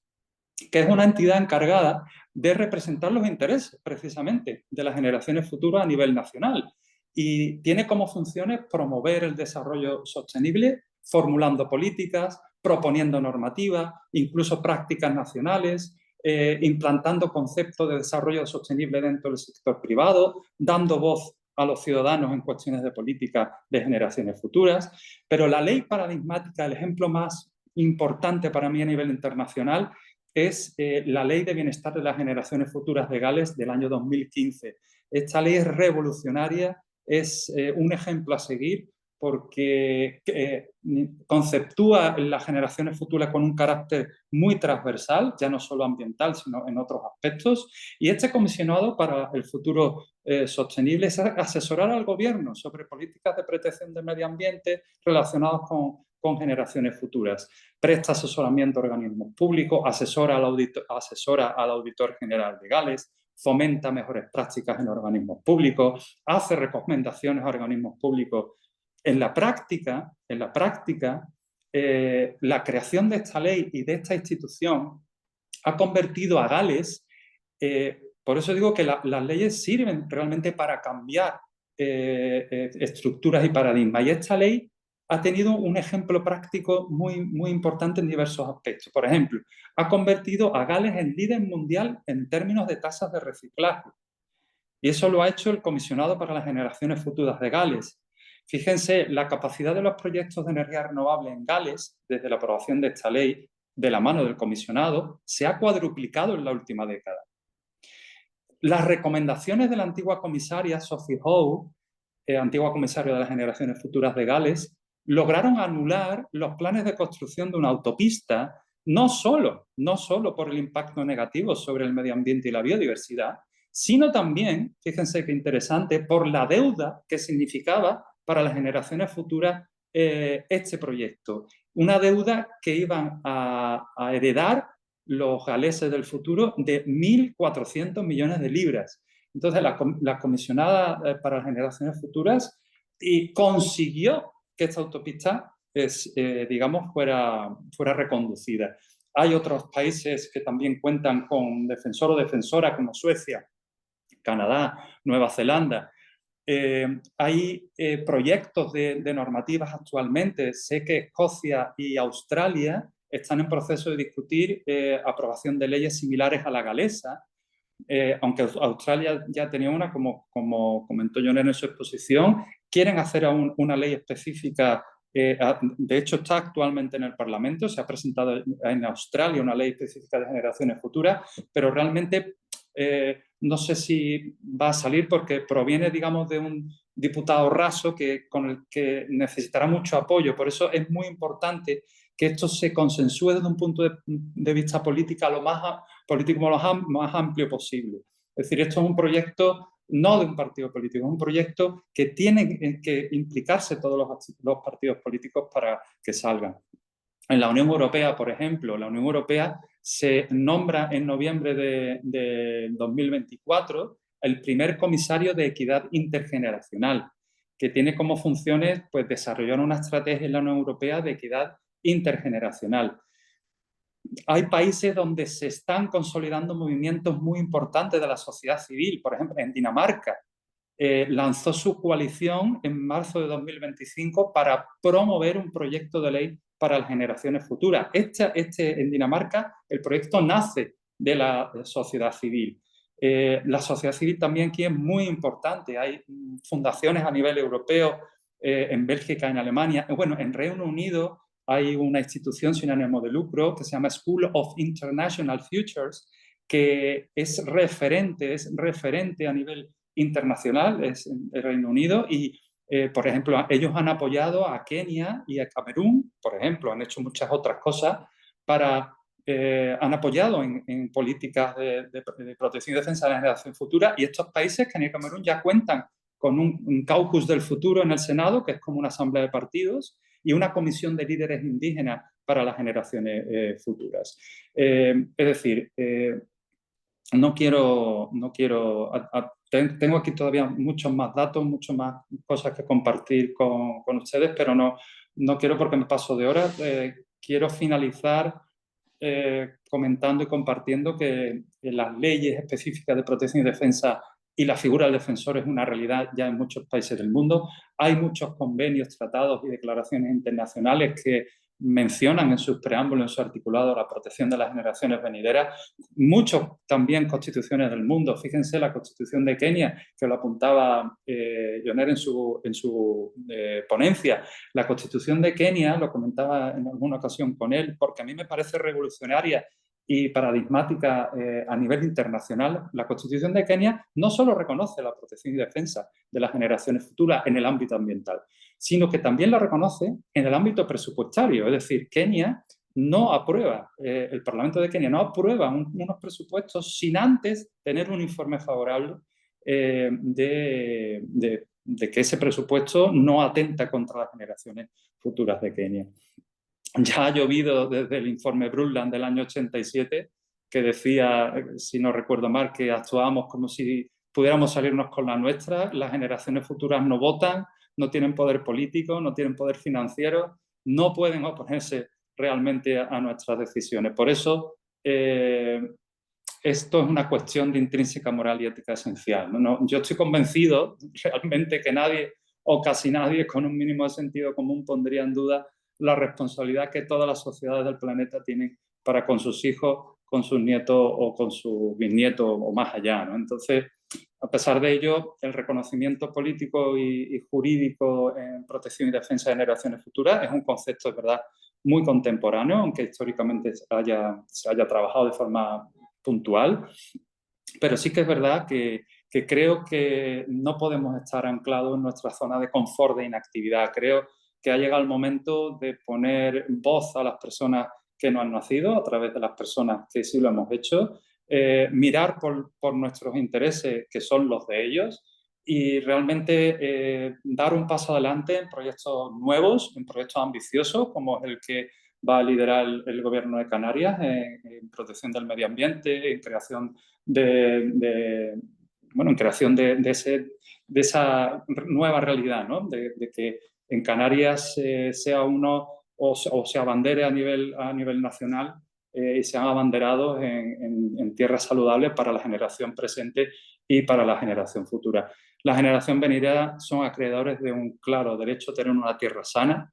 que es una entidad encargada de representar los intereses, precisamente, de las generaciones futuras a nivel nacional. Y tiene como funciones promover el desarrollo sostenible, formulando políticas, proponiendo normativas, incluso prácticas nacionales, implantando conceptos de desarrollo sostenible dentro del sector privado, dando voz a los ciudadanos en cuestiones de política de generaciones futuras. Pero la ley paradigmática, el ejemplo más importante para mí a nivel internacional, es la Ley de Bienestar de las Generaciones Futuras de Gales del año 2015. Esta ley es revolucionaria, es un ejemplo a seguir porque conceptúa las generaciones futuras con un carácter muy transversal, ya no solo ambiental, sino en otros aspectos. Y este comisionado para el futuro sostenible es asesorar al gobierno sobre políticas de protección del medio ambiente relacionadas con generaciones futuras. Presta asesoramiento a organismos públicos, asesora al auditor general de Gales, fomenta mejores prácticas en organismos públicos, hace recomendaciones a organismos públicos. En la práctica, la creación de esta ley y de esta institución ha convertido a Gales, por eso digo que las leyes sirven realmente para cambiar estructuras y paradigmas. Y esta ley ha tenido un ejemplo práctico muy, muy importante en diversos aspectos. Por ejemplo, ha convertido a Gales en líder mundial en términos de tasas de reciclaje. Y eso lo ha hecho el comisionado para las generaciones futuras de Gales. Fíjense, la capacidad de los proyectos de energía renovable en Gales, desde la aprobación de esta ley, de la mano del comisionado, se ha cuadruplicado en la última década. Las recomendaciones de la antigua comisaria Sophie Howe, antigua comisaria de las generaciones futuras de Gales, lograron anular los planes de construcción de una autopista, no solo por el impacto negativo sobre el medio ambiente y la biodiversidad, sino también, fíjense qué interesante, por la deuda que significaba para las generaciones futuras este proyecto. Una deuda que iban a heredar los galeses del futuro de 1.400 millones de libras. Entonces, la comisionada para las generaciones futuras consiguió que esta autopista, digamos, fuera reconducida. Hay otros países que también cuentan con defensor o defensora, como Suecia, Canadá, Nueva Zelanda. Hay proyectos de normativas actualmente. Sé que Escocia y Australia están en proceso de discutir aprobación de leyes similares a la galesa, aunque Australia ya tenía una, como comentó Joner en su exposición. Quieren hacer aún una ley específica. De hecho, está actualmente en el Parlamento. Se ha presentado en Australia una ley específica de generaciones futuras, pero realmente no sé si va a salir porque proviene, digamos, de un diputado raso con el que necesitará mucho apoyo. Por eso es muy importante que esto se consensúe desde un punto de vista político lo más amplio posible. Es decir, esto es un proyecto no de un partido político, es un proyecto que tienen que implicarse todos los partidos políticos para que salgan. En la Unión Europea, por ejemplo, la Unión Europea se nombra en noviembre de 2024 el primer comisario de equidad intergeneracional, que tiene como funciones pues, desarrollar una estrategia en la Unión Europea de equidad intergeneracional. Hay países donde se están consolidando movimientos muy importantes de la sociedad civil. Por ejemplo, en Dinamarca lanzó su coalición en marzo de 2025 para promover un proyecto de ley para las generaciones futuras. En Dinamarca el proyecto nace de la sociedad civil. La sociedad civil también aquí es muy importante. Hay fundaciones a nivel europeo, en Bélgica, en Alemania. Bueno, en Reino Unido hay una institución sin ánimo de lucro que se llama School of International Futures, que es referente a nivel internacional, es el Reino Unido, y por ejemplo, ellos han apoyado a Kenia y a Camerún, por ejemplo, han hecho muchas otras cosas han apoyado en políticas de protección y defensa de la generación futura, y estos países, Kenia y Camerún, ya cuentan con un caucus del futuro en el Senado, que es como una asamblea de partidos, y una comisión de líderes indígenas para las generaciones futuras. Es decir, tengo aquí todavía muchos más datos, muchas más cosas que compartir con ustedes, pero no quiero porque me paso de hora. Quiero finalizar comentando y compartiendo que las leyes específicas de protección y defensa y la figura del defensor es una realidad ya en muchos países del mundo. Hay muchos convenios, tratados y declaraciones internacionales que mencionan en sus preámbulos, en su articulado, la protección de las generaciones venideras. Muchos también constituciones del mundo. Fíjense la constitución de Kenia, que lo apuntaba Joner en su ponencia. La constitución de Kenia, lo comentaba en alguna ocasión con él, porque a mí me parece revolucionaria y paradigmática a nivel internacional. La Constitución de Kenia no solo reconoce la protección y defensa de las generaciones futuras en el ámbito ambiental, sino que también la reconoce en el ámbito presupuestario. Es decir, Kenia no aprueba, el Parlamento de Kenia no aprueba unos presupuestos sin antes tener un informe favorable de que ese presupuesto no atenta contra las generaciones futuras de Kenia. Ya ha llovido desde el informe Brundtland del año 87, que decía, si no recuerdo mal, que actuábamos como si pudiéramos salirnos con la nuestra. Las generaciones futuras no votan, no tienen poder político, no tienen poder financiero, no pueden oponerse realmente a nuestras decisiones. Por eso, esto es una cuestión de intrínseca moral y ética esencial. Yo estoy convencido realmente que nadie o casi nadie con un mínimo de sentido común pondría en duda la responsabilidad que todas las sociedades del planeta tienen para con sus hijos, con sus nietos o con sus bisnietos o más allá. Entonces, a pesar de ello, el reconocimiento político y jurídico en protección y defensa de generaciones futuras es un concepto, es verdad, muy contemporáneo, aunque históricamente se haya trabajado de forma puntual, pero sí que es verdad que creo que no podemos estar anclados en nuestra zona de confort de inactividad. Creo que ha llegado el momento de poner voz a las personas que no han nacido, a través de las personas que sí lo hemos hecho, mirar por nuestros intereses, que son los de ellos, y realmente dar un paso adelante en proyectos nuevos, en proyectos ambiciosos, como es el que va a liderar el Gobierno de Canarias en protección del medio ambiente, en creación en creación de esa nueva realidad, ¿no? De que en Canarias sea uno o se abandere a nivel nacional y sean abanderados en tierras saludables para la generación presente y para la generación futura. La generación venidera son acreedores de un claro derecho a tener una tierra sana,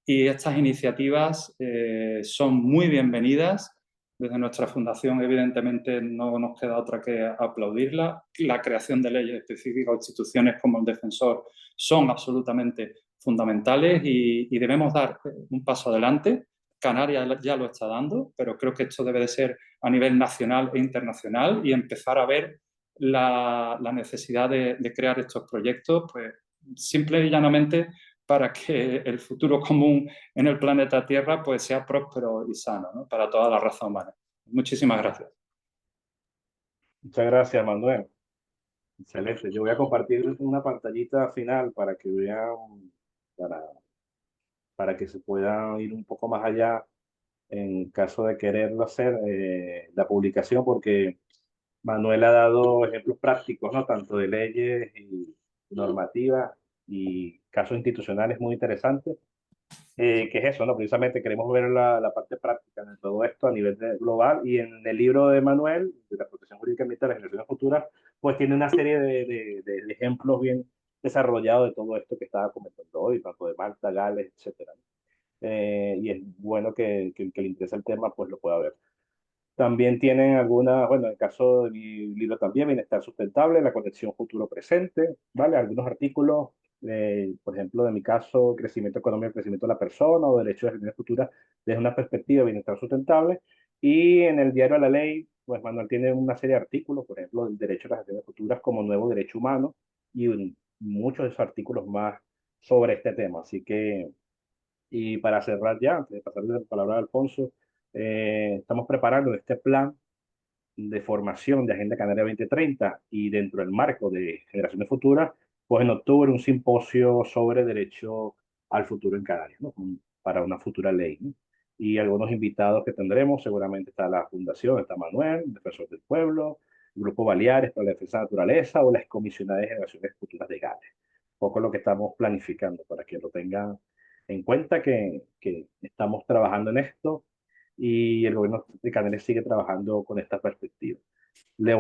y estas iniciativas son muy bienvenidas. Desde nuestra fundación, evidentemente, no nos queda otra que aplaudirla. La creación de leyes específicas o instituciones como el Defensor son absolutamente fundamentales y debemos dar un paso adelante. Canarias ya lo está dando, pero creo que esto debe de ser a nivel nacional e internacional y empezar a ver la necesidad de crear estos proyectos, pues simple y llanamente para que el futuro común en el planeta Tierra pues sea próspero y sano, ¿no? Para toda la raza humana. Muchísimas gracias. Muchas gracias, Manuel. Excelente. Yo voy a compartir una pantallita final para que vean, para, para que se pueda ir un poco más allá en caso de quererlo hacer, la publicación, porque Manuel ha dado ejemplos prácticos, ¿no? Tanto de leyes y normativas y casos institucionales muy interesantes. Que es eso, ¿no? Precisamente queremos ver la parte práctica de todo esto a nivel global, y en el libro de Manuel, de la protección jurídica ambiental de las generaciones futuras, pues tiene una serie de ejemplos bien desarrollados de todo esto que estaba comentando hoy, tanto de Malta, Gales, etcétera. Y es bueno que le interese el tema, pues lo pueda ver. También tienen algunas, bueno, en el caso de mi libro también, Bienestar Sustentable, la conexión futuro-presente, ¿vale? Algunos artículos, por ejemplo, de mi caso, crecimiento económico, crecimiento de la persona o derechos de generaciones futuras desde una perspectiva de bienestar sustentable. Y en el diario La Ley, pues Manuel tiene una serie de artículos, por ejemplo, el derecho a las generaciones futuras como nuevo derecho humano y muchos de esos artículos más sobre este tema. Así que, y para cerrar ya, antes de pasarle la palabra a Alfonso, estamos preparando este plan de formación de Agenda Canaria 2030, y dentro del marco de Generaciones Futuras, pues en octubre un simposio sobre derecho al futuro en Canarias, ¿no? Para una futura ley, ¿no? y algunos invitados que tendremos, seguramente está la Fundación, está Manuel, Defensor del Pueblo, el Grupo Baleares para la Defensa de la Naturaleza o la Excomisionada de Generaciones Futuras de Gales. Un poco lo que estamos planificando para que lo tengan en cuenta que estamos trabajando en esto y el gobierno de Canarias sigue trabajando con esta perspectiva. Le